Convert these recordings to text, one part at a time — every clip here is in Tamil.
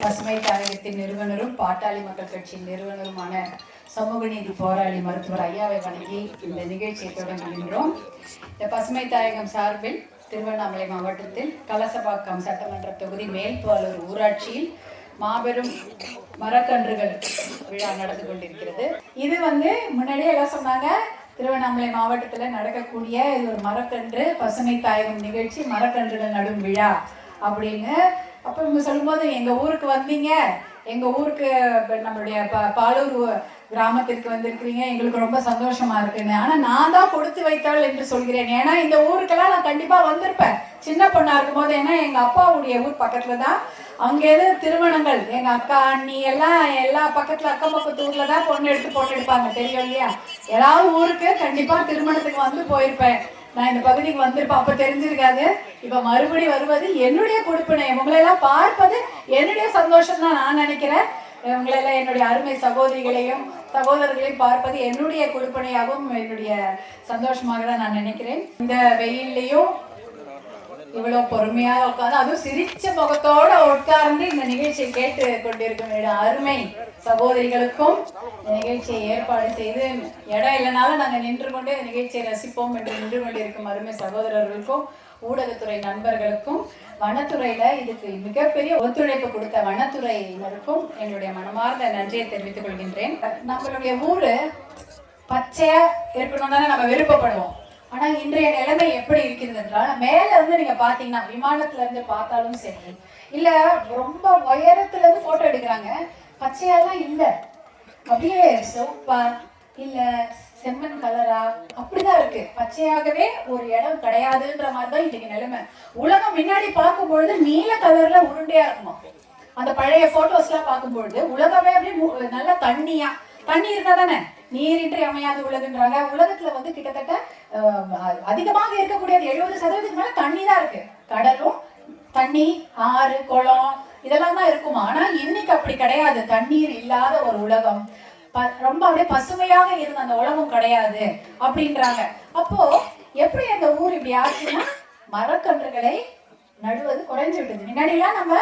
பசுமை தாயகத்தின் நிறுவனரும் பாட்டாளி மக்கள் கட்சியின் நிறுவனருமான சமூக நீதி போராளி மருத்துவர் ஐயாவை வணங்கி இந்த நிகழ்ச்சியை தொடங்குகின்றோம். இந்த பசுமை தாயகம் சார்பில் திருவண்ணாமலை மாவட்டத்தில் கலசபாக்கம் சட்டமன்ற தொகுதி மேல்பாலூர் ஊராட்சியில் மாபெரும் மரக்கன்றுகள் விழா நடந்து கொண்டிருக்கிறது. இது முன்னாடியே எல்லாம் சொன்னாங்க, திருவண்ணாமலை மாவட்டத்தில் நடக்கக்கூடிய இது ஒரு மரக்கன்று பசுமை தாயகம் நிகழ்ச்சி, மரக்கன்றுகள் நடும் விழா அப்படின்னு. அப்போ இவங்க சொல்லும்போது எங்கள் ஊருக்கு வந்தீங்க, எங்கள் ஊருக்கு நம்மளுடைய பாலூர் கிராமத்திற்கு வந்திருக்கிறீங்க, எங்களுக்கு ரொம்ப சந்தோஷமா இருக்குன்னு. ஆனால் நான் தான் கொடுத்து வைத்தாள் என்று சொல்கிறேன். ஏன்னா இந்த ஊருக்கெல்லாம் நான் கண்டிப்பாக வந்திருப்பேன் சின்ன பொண்ணா இருக்கும்போது. ஏன்னா எங்கள் அப்பாவுடைய ஊர் பக்கத்தில் தான், அங்கே திருமணங்கள் எங்கள் அக்கா அண்ணி எல்லாம் எல்லா பக்கத்தில் அக்கம் பக்கத்து ஊரில் தான் பொண்ணு எடுப்பாங்க, தெரியும் இல்லையா? ஏதாவது ஊருக்கு கண்டிப்பாக திருமணத்துக்கு வந்து போயிருப்பேன். நான் இந்த பகுதிக்கு வந்திருப்பேன், அப்ப தெரிஞ்சிருக்காது. இப்ப மறுபடி வருவது என்னுடைய கொடுப்பினை. உங்களையெல்லாம் பார்ப்பது என்னுடைய சந்தோஷம் தான் நான் நினைக்கிறேன். உங்களெல்லாம் என்னுடைய அருமை சகோதரிகளையும் சகோதரர்களையும் பார்ப்பது என்னுடைய கொடுப்பினையாகவும் என்னுடைய சந்தோஷமாக தான் நான் நினைக்கிறேன். இந்த வெயில்லையும் இவ்வளவு பொறுமையாக உட்கார்ந்து, அதுவும் சிரிச்ச முகத்தோட உட்கார்ந்து இந்த நிகழ்ச்சியை கேட்டு கொண்டிருக்கும் அருமை சகோதரிகளுக்கும் நிகழ்ச்சியை ஏற்பாடு செய்து இடம் இல்லைனாலும் நாங்கள் நின்று கொண்டு நிகழ்ச்சியை ரசிப்போம் என்று நின்று கொண்டிருக்கும் அருமை சகோதரர்களுக்கும் ஊடகத்துறை நண்பர்களுக்கும் வனத்துறையில இதுக்கு மிகப்பெரிய ஒத்துழைப்பு கொடுத்த வனத்துறையினருக்கும் எங்களுடைய மனமார்ந்த நன்றியை தெரிவித்துக் கொள்கின்றேன். நம்மளுடைய ஊரு பச்சையா இருக்கணும் தானே நம்ம விருப்பப்படுவோம். ஆனா இன்றைய நிலைமை எப்படி இருக்குது என்றால், மேல நீங்க பாத்தீங்கன்னா விமானத்துல இருந்து பார்த்தாலும் சரி, இல்ல ரொம்ப உயரத்துல இருந்து போட்டோ எடுக்கிறாங்க, பச்சையெல்லாம் இல்ல, அப்படியே சிவப்பா இல்ல செம்மண் கலரா அப்படிதான் இருக்கு. பச்சையாகவே ஒரு இடம் கிடையாதுன்ற மாதிரிதான் இன்னைக்கு நிலைமை. உலகம் முன்னாடி பார்க்கும்பொழுது நீல கலர்ல உருண்டையா இருக்குமா, அந்த பழைய போட்டோஸ் எல்லாம் பார்க்கும்பொழுது உலகமே அப்படியே நல்லா தண்ணி இருந்தா தானே நீரின்றி அமையாது உலகன்றாங்க. உலகத்துல கிட்டத்தட்ட அதிகமாக இருக்கக்கூடியது 70% மேல தண்ணி தான் இருக்கு. கடலும் தண்ணி, ஆறு, குளம் இதெல்லாம் தான் இருக்குமா. ஆனா இன்னைக்கு அப்படி கிடையாது. தண்ணீர் இல்லாத ஒரு உலகம், ரொம்ப அப்படியே பசுமையாக இருந்த அந்த உலகம் கிடையாது அப்படின்றாங்க. அப்போ எப்படி அந்த ஊர் இப்படி ஆச்சுன்னா, மரக்கன்றுகளை நடுவது குறைஞ்சு விட்டது. முன்னாடி எல்லாம் நம்ம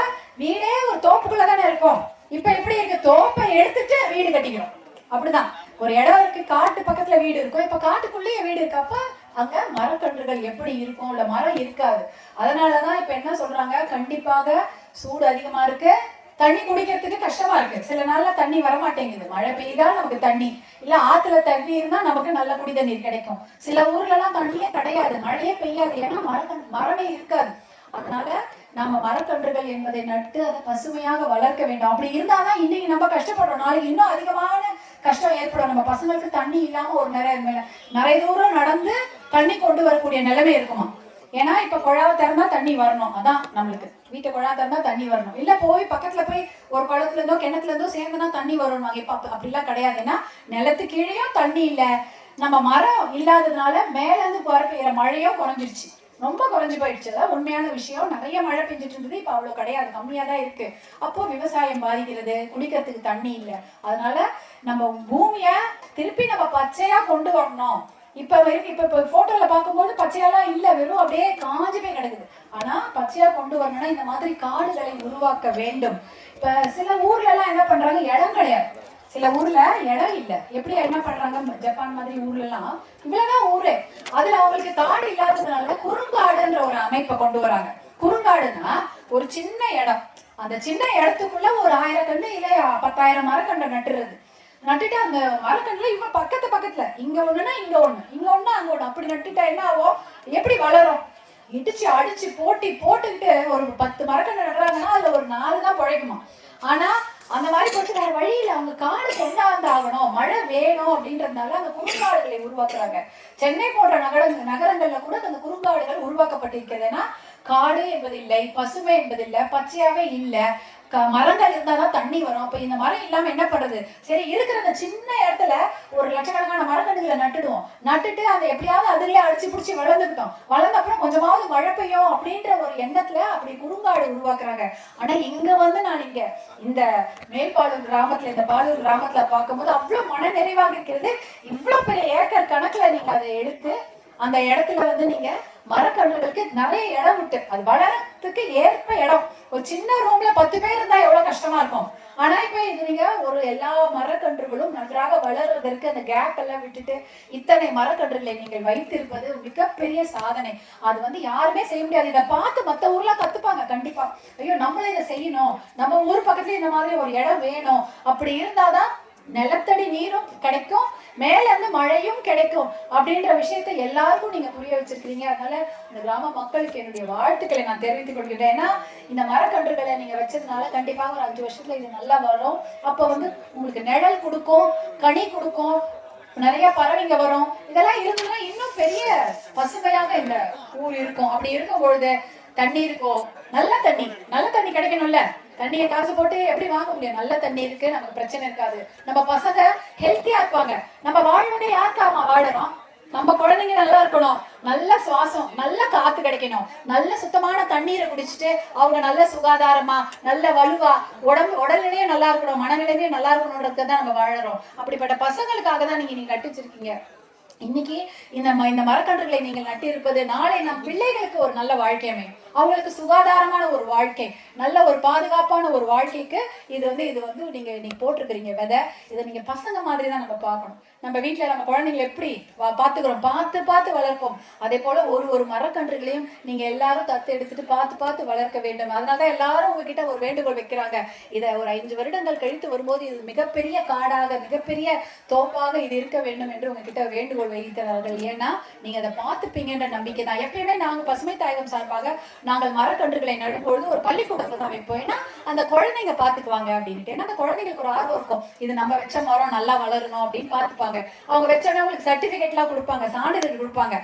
வீடே ஒரு தோப்புக்குள்ள தானே இருக்கோம். இப்ப எப்படி இருக்கு, தோப்பை எடுத்துட்டு வீடு கட்டிக்கிறோம். அப்படிதான் ஒரு இடம் இருக்கு, காட்டு பக்கத்துல வீடு இருக்கும், இப்ப காட்டுக்குள்ளேயே வீடு இருக்கு. அப்ப அங்க மரக்கன்றுகள் எப்படி இருக்கும், இல்ல மரம் இருக்காது. அதனாலதான் இப்ப என்ன சொல்றாங்க, கண்டிப்பாக சூடு அதிகமா இருக்கு, தண்ணி குடிக்கிறதுக்கு கஷ்டமா இருக்கு. சில நாள்ல தண்ணி வரமாட்டேங்குது, மழை பெய்தா நமக்கு தண்ணி இல்ல, ஆத்துல தண்ணி இருந்தா நமக்கு நல்ல குடி தண்ணீர் கிடைக்கும். சில ஊர்ல எல்லாம் தண்ணியே கிடையாது, மழையே பெய்யாது, ஏன்னா மரமே இருக்காது. அதனால நம்ம மரக்கன்றுகள் என்பதை நட்டு அதை பசுமையாக வளர்க்க வேண்டும். அப்படி இருந்தாதான் இன்னைக்கு நம்ம கஷ்டப்படுறோம், நாளைக்கு இன்னும் அதிகமான கஷ்டம் ஏற்படும். நம்ம பசங்களுக்கு தண்ணி இல்லாம ஒரு நிறைய தூரம் நடந்து தண்ணி கொண்டு வரக்கூடிய நிலைமை இருக்குமா. ஏன்னா இப்ப குழாவை திறந்தா தண்ணி வரணும், அதான் நம்மளுக்கு வீட்டை குழா திறந்தா தண்ணி வரணும். இல்ல போய் பக்கத்துல போய் ஒரு குளத்துல இருந்தோ கிணத்துல இருந்தோ சேர்ந்துனா தண்ணி வரணும். இப்ப அப்படிலாம் கிடையாது. ஏன்னா நிலத்து கீழேயும் தண்ணி இல்ல, நம்ம மரம் இல்லாததுனால மேல இருந்து பெய்யற மழையும் குறைஞ்சிருச்சு, ரொம்ப குறைஞ்சு போயிடுச்சு. அதான் உண்மையான விஷயம். நிறைய மழை பெஞ்சிட்டு இருந்தது, இப்ப அவ்வளவு கிடையாது, கம்மியா தான் இருக்கு. அப்போ விவசாயம் பாதிக்கிறது, குடிக்கிறதுக்கு தண்ணி இல்லை. அதனால நம்ம பூமிய திருப்பி நம்ம பச்சையா கொண்டு வரணும். இப்ப போட்டோல பார்க்கும்போது பச்சையெல்லாம் இல்ல, வெறும் அப்படியே காஞ்சு போய் கிடக்குது. ஆனா பச்சையா கொண்டு வரணும்னா இந்த மாதிரி காடுகளை உருவாக்க வேண்டும். இப்ப சில ஊர்ல எல்லாம் என்ன பண்றாங்க, இடம் கிடையாது. சில ஊர்ல இடம் இல்ல, எப்படி என்ன பண்றாங்க, ஜப்பான் மாதிரி ஊர்ல எல்லாம் இவ்வளவுதான் ஊரு, அதுல அவங்களுக்கு காடு இல்லாததுனால குறுங்காடுன்ற ஒரு அமைப்பை கொண்டு வராங்க. குறுங்காடுன்னா ஒரு சின்ன இடம், அந்த சின்ன இடத்துக்குள்ள ஒரு 1000 கண்டு இல்ல 10,000 மரக்கண்டை நட்டுட்டு அந்த மரக்கண்டுல இவன் பக்கத்துல இங்க ஒண்ணுன்னா இங்க ஒண்ணு, இங்க ஒண்ணு அங்க ஒண்ணு, அப்படி நட்டுட்டா என்ன ஆகும், எப்படி வளரும், இடிச்சு அடிச்சு போட்டுக்கிட்டு ஒரு 10 மரக்கண்டை நடுறாங்கன்னா அதுல ஒரு 4 தான் பிழைக்குமா. ஆனா அந்த மாதிரி போட்டு வேற வழியில அவங்க காடு கொண்டாந்து ஆகணும், மழை வேணும் அப்படின்றதுனால அந்த குறுங்காடுகளை உருவாக்குறாங்க. சென்னை போன்ற நகரங்கள்ல கூட அந்த குறுங்காடுகள் உருவாக்கப்பட்டிருக்கிறது. ஏன்னா காடு என்பதில்லை, பசுமை என்பதில்லை, பச்சையாவே இல்லை, மரங்கள் இருந்தாதான் தண்ணி வரும். அப்ப இந்த மரம் இல்லாம என்ன பண்றது, சரி இருக்கிற அந்த சின்ன இடத்துல ஒரு லட்சக்கணக்கான மரக்கன்றுகளை நட்டுட்டு அதை எப்படியாவது அதுலயே அடிச்சு பிடிச்சி வளர்ந்த அப்புறம் கொஞ்சமாவது மழை பெய்யும் அப்படின்ற ஒரு எண்ணத்துல அப்படி குறுங்காடு உருவாக்குறாங்க. ஆனா இங்க நான் இங்க இந்த மேல்பாலூர் கிராமத்துல, இந்த பாலூர் கிராமத்துல பார்க்கும்போது அவ்வளவு மன நிறைவாக இருக்கிறது. இவ்வளவு பெரிய ஏக்கர் கணக்குல நீங்க அதை எடுத்து அந்த இடத்துல நீங்க மரக்கன்றுகளுக்கு நிறைய இடம் விட்டு அது வளரத்துக்கு ஏற்ப இடம். ஒரு சின்ன ரூம்ல 10 பேர் இருந்தா எவ்வளவு கஷ்டமா இருக்கும். ஆனா இப்ப இது நீங்க ஒரு எல்லா மரக்கன்றுகளும் நன்றாக வளர்வதற்கு அந்த கேப் எல்லாம் விட்டுட்டு இத்தனை மரக்கன்றுகளை நீங்கள் வைத்திருப்பது மிகப்பெரிய சாதனை. அது வந்து யாருமே செய்ய முடியாது. இதை பார்த்து மற்ற ஊர்ல கத்துப்பாங்க கண்டிப்பா. ஐயோ நம்மளும் இதை செய்யணும், நம்ம ஊர் பக்கத்துல இந்த மாதிரி ஒரு இடம் வேணும். அப்படி இருந்தாதான் நிலத்தடி நீரும் கிடைக்கும், மேல இருந்து மழையும் கிடைக்கும் அப்படின்ற விஷயத்தை எல்லாருக்கும் நீங்க புரிய வச்சிருக்கீங்க. அதனால இந்த கிராம மக்களுக்கு என்னுடைய வாழ்த்துக்களை நான் தெரிவித்துக் கொள்கிறேன். ஏன்னா இந்த மரக்கன்றுகளை நீங்க வச்சதுனால கண்டிப்பாக ஒரு 5 வருஷத்துல இது நல்லா வரும். அப்ப வந்து உங்களுக்கு நிழல் கொடுக்கும், கனி கொடுக்கும், நிறைய பறவைங்க வரும். இதெல்லாம் இருந்ததுன்னா இன்னும் பெரிய பசுமையாக இந்த ஊர் இருக்கும். அப்படி இருக்கும் பொழுது தண்ணி இருக்கும், நல்ல தண்ணி கிடைக்கணும்ல. தண்ணியை காசு போட்டு எப்படி வாங்க முடியும்? நல்ல தண்ணி இருக்கு, நமக்கு பிரச்சனை இருக்காது, நம்ம பசங்க ஹெல்த்தியா இருப்பாங்க. நம்ம வாழணும்னே யாருக்காம வாழணும்? நம்ம குழந்தைங்க நல்லா இருக்கணும், நல்ல சுவாசம், நல்ல காத்து கிடைக்கணும், நல்ல சுத்தமான தண்ணீரை குடிச்சிட்டு அவங்க நல்ல சுகாதாரமா நல்ல வலுவா உடல்நிலையும் நல்லா இருக்கணும், மனநிலையும் நல்லா இருக்கணும்ன்றது தான் நம்ம வாழறோம். அப்படிப்பட்ட பசங்களுக்காக தான் நீங்க கட்டி வச்சிருக்கீங்க. இன்னைக்கு இந்த மரக்கன்றுகளை நீங்கள் நட்டி இருப்பது நாளை நம் பிள்ளைகளுக்கு ஒரு நல்ல வாழ்க்கை அமையும். அவங்களுக்கு சுகாதாரமான ஒரு வாழ்க்கை, நல்ல ஒரு பாதுகாப்பான ஒரு வாழ்க்கைக்கு இது வந்து நீங்க போட்டிருக்கிறீங்க விதை. இதை நீங்க பசங்க மாதிரி தான் நம்ம பார்க்கணும். நம்ம வீட்டுல நம்ம குழந்தைங்களை எப்படி பாத்துக்கிறோம், பார்த்து வளர்ப்போம். அதே போல ஒரு மரக்கன்றுகளையும் நீங்க எல்லாரும் தத்து எடுத்துட்டு பார்த்து வளர்க்க வேண்டும். அதனாலதான் எல்லாரும் உங்ககிட்ட ஒரு வேண்டுகோள் வைக்கிறாங்க. இதை ஒரு 5 வருடங்கள் கழித்து வரும்போது இது மிகப்பெரிய காடாக, மிகப்பெரிய தோப்பாக இது இருக்க வேண்டும் என்று உங்ககிட்ட வேண்டுகோள் வைக்கிறார்கள். ஏன்னா நீங்க அதை பார்த்துப்பீங்கன்ற நம்பிக்கை தான். எப்பயுமே நாங்க பசுமை தாயகம் சார்பாக நாங்கள் மரக்கன்றுகளை நடும்பொழுது ஒரு பள்ளிக்கூடத்தை தான் வைப்போம். ஏன்னா அந்த குழந்தைங்க பாத்துக்குவாங்க அப்படின்ட்டு. ஏன்னா அந்த குழந்தைங்களுக்கு ஒரு ஆர்வம் இருக்கும், இது நம்ம வச்ச மரம் நல்லா வளரணும் அப்படின்னு பாத்துப்பாங்க. அவங்க வச்சோன்னா உங்களுக்கு சர்டிபிகேட் எல்லாம் கொடுப்பாங்க, சான்றிதழ் கொடுப்பாங்க.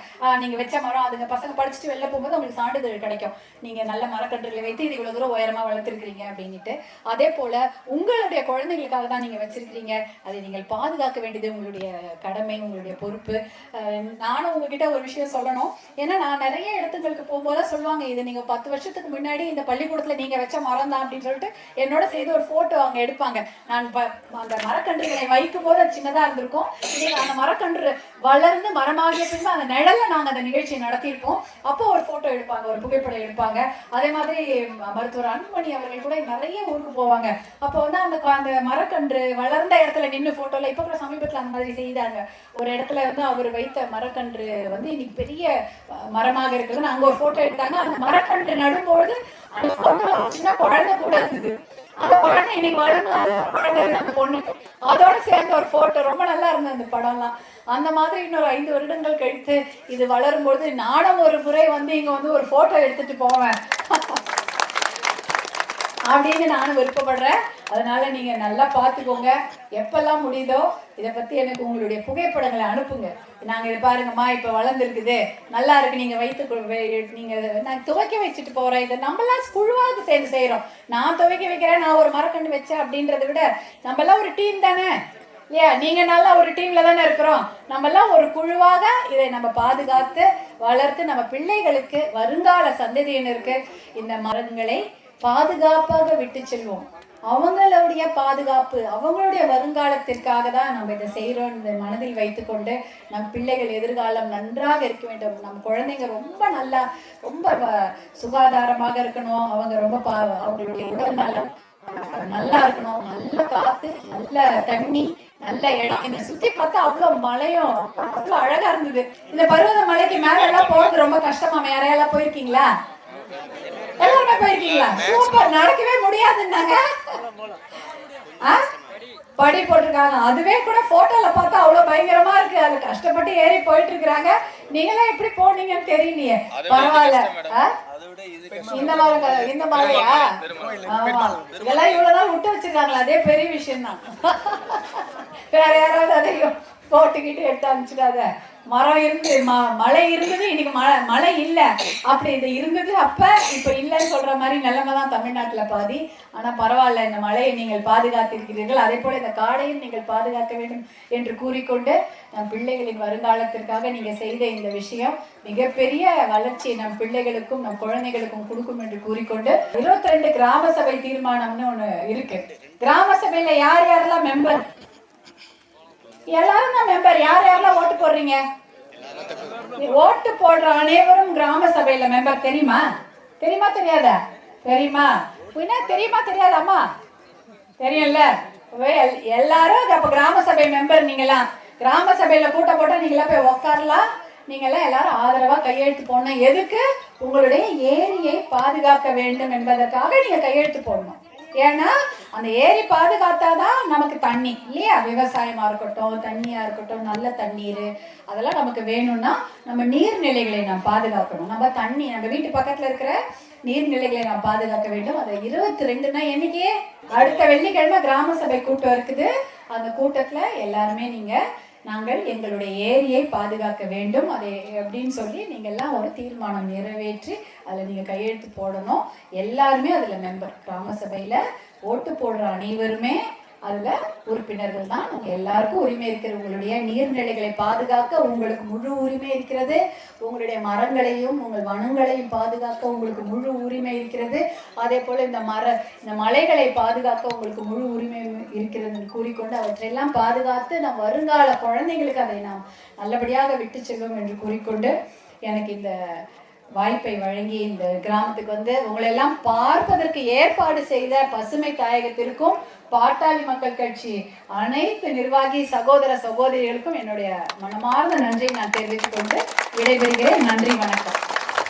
நீங்க வச்ச மரம், அதுங்க பசங்க படிச்சுட்டு வெளில போகும்போது உங்களுக்கு சான்றிதழ் கிடைக்கும், நீங்க நல்ல மரக்கன்றுகளை வைத்து இது இவ்வளவு தூரம் உயரமா வளர்த்திருக்கிறீங்க அப்படின்ட்டு. அதே போல உங்களுடைய குழந்தைகளுக்காக தான் நீங்க வச்சிருக்கிறீங்க. அதை நீங்கள் பாதுகாக்க வேண்டியது உங்களுடைய கடமை, உங்களுடைய பொறுப்பு. நானும் உங்ககிட்ட ஒரு விஷயம் சொல்லணும். ஏன்னா நான் நிறைய இடத்துங்களுக்கு போகும்போது சொல்லுவாங்க, இது நீங்க 10 வருஷத்துக்கு முன்னாடி இந்த பள்ளிக்கூடத்துல நீங்க வச்ச மரம் தான் அப்படின்னு சொல்லிட்டு என்னோட செய்து ஒரு போட்டோ அவங்க எடுப்பாங்க. நான் அந்த மரக்கன்றுகளை வைக்கும் போது அது சின்னதா இருந்திருக்கும். அந்த மரக்கன்று வளர்ந்து மரமாகிய பின்பு அந்த நிழல்ல நாங்க அந்த நிகழ்ச்சியை நடத்தியிருப்போம். அப்போ ஒரு போட்டோ எடுப்பாங்க, ஒரு புகைப்படம் எடுப்பாங்க. அதே மாதிரி மருத்துவர் அன்புமணி அவர்கள் கூட நிறைய ஊருக்கு போவாங்க. அப்போ வந்து அந்த மரக்கன்று வளர்ந்த இடத்துல நின்று போட்டோல இப்ப கூட சமீபத்துல அந்த மாதிரி செய்தாங்க. ஒரு இடத்துல வந்து அவர் வைத்த மரக்கன்று வந்து இன்னைக்கு பெரிய மரமாக இருக்குதுன்னு அங்க ஒரு போட்டோ எடுத்தாங்க. அந்த மரக்கன்று நடும்போது சின்ன குழந்தை கூட இருந்தது. அந்த குழந்தை இன்னைக்கு வளர்ந்து பொண்ணு அதோட சேர்ந்த ஒரு போட்டோ ரொம்ப நல்லா இருந்தது அந்த படம்லாம். அந்த மாதிரி இன்னொரு 5 வருடங்கள் கழித்து இது வளரும்போது நானும் ஒரு முறை வந்து இங்க வந்து ஒரு போட்டோ எடுத்துட்டு போவேன் அப்படின்னு நானும் விருப்பப்படுறேன். அதனால நீங்க நல்லா பார்த்துக்கோங்க. எப்பெல்லாம் முடியுதோ இதை பத்தி எனக்கு உங்களுடைய புகைப்படங்களை அனுப்புங்க. நாங்க இதை பாருங்கம்மா இப்ப வளர்ந்துருக்குது, நல்லா இருக்கு, நீங்க நீங்க நான் துவைக்க வச்சுட்டு போறேன். இதை நம்மளாம் குழுவாக சேர்ந்து செய்யறோம். நான் துவைக்க வைக்கிறேன், நான் ஒரு மரக்கன்று வச்சேன் அப்படின்றத விட நம்ம எல்லாம் ஒரு டீம் தானே இல்லையா? நீங்க நல்லா ஒரு டீம்ல தானே இருக்கிறோம். நம்ம எல்லாம் ஒரு குழுவாக இதை நம்ம பாதுகாத்து வளர்த்து நம்ம பிள்ளைகளுக்கு, வருங்கால சந்ததியினருக்கு இந்த மரங்களை பாதுகாப்பாக விட்டு செல்வோம். அவங்களுடைய பாதுகாப்பு, அவங்களுடைய வருங்காலத்திற்காக தான் நம்ம இதை செய்யறோம். இந்த மனதில் வைத்துக்கொண்டு நம் பிள்ளைகள் எதிர்காலம் நன்றாக இருக்க வேண்டும். நம் குழந்தைங்க ரொம்ப நல்லா, ரொம்ப சுகாதாரமாக இருக்கணும். அவங்க ரொம்ப அவங்களுடைய உடல் நலம் நல்லா இருக்கணும். நல்ல காத்து, நல்ல தண்ணி, நல்ல இடம். இந்த சுத்தி பார்த்தா அவ்வளவு மழையும் அவ்வளவு அழகா இருந்தது. இந்த பருவத மலைக்கு மேல எல்லாம் போறது ரொம்ப கஷ்டமா? யாரையெல்லாம் போயிருக்கீங்களா? எல்லாருமே போயிருக்கீங்களா? சூப்பர். நடக்கவே முடியாதுன்னாங்க, படி போட்டிருக்காங்க. அதுவே கூட போட்டோல பார்த்தா அவ்வளவு பயங்கரமா இருக்கு. அது கஷ்டப்பட்டு ஏறி போயிட்டு இருக்கிறாங்க. நீங்களே எப்படி போனீங்கன்னு தெரியலையே. பரவாயில்ல. இந்த மாதிரியா? ஆமா, இதெல்லாம் இவ்வளவு நாள் விட்டு வச்சிருக்காங்களா? அதே பெரிய விஷயம் தான். வேற யாராவது அதையும் போட்டுக்கிட்டு எடுத்து அனுப்பிச்சிடாத. மரம் இருந்து மழை இருந்தது, இன்னைக்கு மழை இல்லை அப்படி இது இருந்தது அப்ப இப்ப இல்லைன்னு சொல்ற மாதிரி நிலைமை தான் தமிழ்நாட்டுல பாதி. ஆனா பரவாயில்ல, இந்த மழையை நீங்கள் பாதுகாத்திருக்கிறீர்கள். அதே போல இந்த காடையும் நீங்கள் பாதுகாக்க வேண்டும் என்று கூறிக்கொண்டு நம் பிள்ளைகளின் வருங்காலத்திற்காக நீங்க செய்த இந்த விஷயம் மிகப்பெரிய வளர்ச்சியை நம் பிள்ளைகளுக்கும் நம் குழந்தைகளுக்கும் கொடுக்கும் என்று கூறிக்கொண்டு 22 கிராம சபை தீர்மானம்னு ஒண்ணு இருக்கு. கிராம சபையில யார் யாரெல்லாம் மெம்பர்? எல்லாரும் தான் மெம்பர். யார் யாரெல்லாம் ஓட்டு போடுறீங்க? ஓட்டு போடுற அனைவரும் கிராம சபையில மெம்பர். தெரியுமா? தெரியுமா தெரியாதா? தெரியுமா? தெரியுமா தெரியாதாம்மா? தெரியும்ல. எல்லாரும் அப்ப கிராம சபை மெம்பர். நீங்களாம் கிராம சபையில கூட்டம் போட்டா நீங்களா போய் உட்காரலாம். நீங்களாம் எல்லாரும் ஆதரவா கையெழுத்து போடணும். எதுக்கு? உங்களுடைய ஏரியை பாதுகாக்க வேண்டும் என்பதற்காக நீங்க கையெழுத்து போடணும். ஏன்னா அந்த ஏரி பாதுகாத்தாதான் நமக்கு தண்ணி இல்லையா? விவசாயமா இருக்கட்டும், தண்ணியா இருக்கட்டும், நல்ல தண்ணீர் அதெல்லாம் நமக்கு வேணும்னா நம்ம நீர்நிலைகளை நாம் பாதுகாக்கணும். நம்ம தண்ணி நம்ம வீட்டு பக்கத்துல இருக்கிற நீர்நிலைகளை நாம் பாதுகாக்க வேண்டும். அதை 22 என்னைக்கு? அடுத்த வெள்ளிக்கிழமை கிராம சபை கூட்டம் இருக்குது. அந்த கூட்டத்துல எல்லாருமே நாங்கள் எங்களுடைய ஏரியை பாதுகாக்க வேண்டும் அதை அப்படின்னு சொல்லி நீங்கள்லாம் ஒரு தீர்மானம் நிறைவேற்றி அதில் நீங்கள் கையெழுத்து போடணும். எல்லாருமே அதில் மெம்பர். கிராம சபையில் ஓட்டு போடுற அனைவருமே அதில் உறுப்பினர்கள் தான். உங்கள் எல்லாருக்கும் உரிமை இருக்கிறது. உங்களுடைய நீர்நிலைகளை பாதுகாக்க உங்களுக்கு முழு உரிமை இருக்கிறது. உங்களுடைய மரங்களையும் உங்கள் வனங்களையும் பாதுகாக்க உங்களுக்கு முழு உரிமை இருக்கிறது. அதே போல் இந்த மலைகளை பாதுகாக்க உங்களுக்கு முழு உரிமை இருக்கிறது கூறிக்கொண்டு அவற்றையெல்லாம் பாதுகாத்து நம் வருங்கால குழந்தைங்களுக்கு அதை நாம் நல்லபடியாக விட்டு செல்வோம் என்று கூறிக்கொண்டு எனக்கு இந்த வாய்ப்பை வழங்கி இந்த கிராமத்துக்கு உங்களெல்லாம் பார்ப்பதற்கு ஏற்பாடு செய்த பசுமை தாயகத்திற்கும் பாட்டாளி மக்கள் கட்சி அனைத்து நிர்வாகி சகோதர சகோதரிகளுக்கும் என்னுடைய மனமார்ந்த நன்றியை நான் தெரிவித்துக் கொண்டு விடைபெறுகிறேன். நன்றி, வணக்கம்.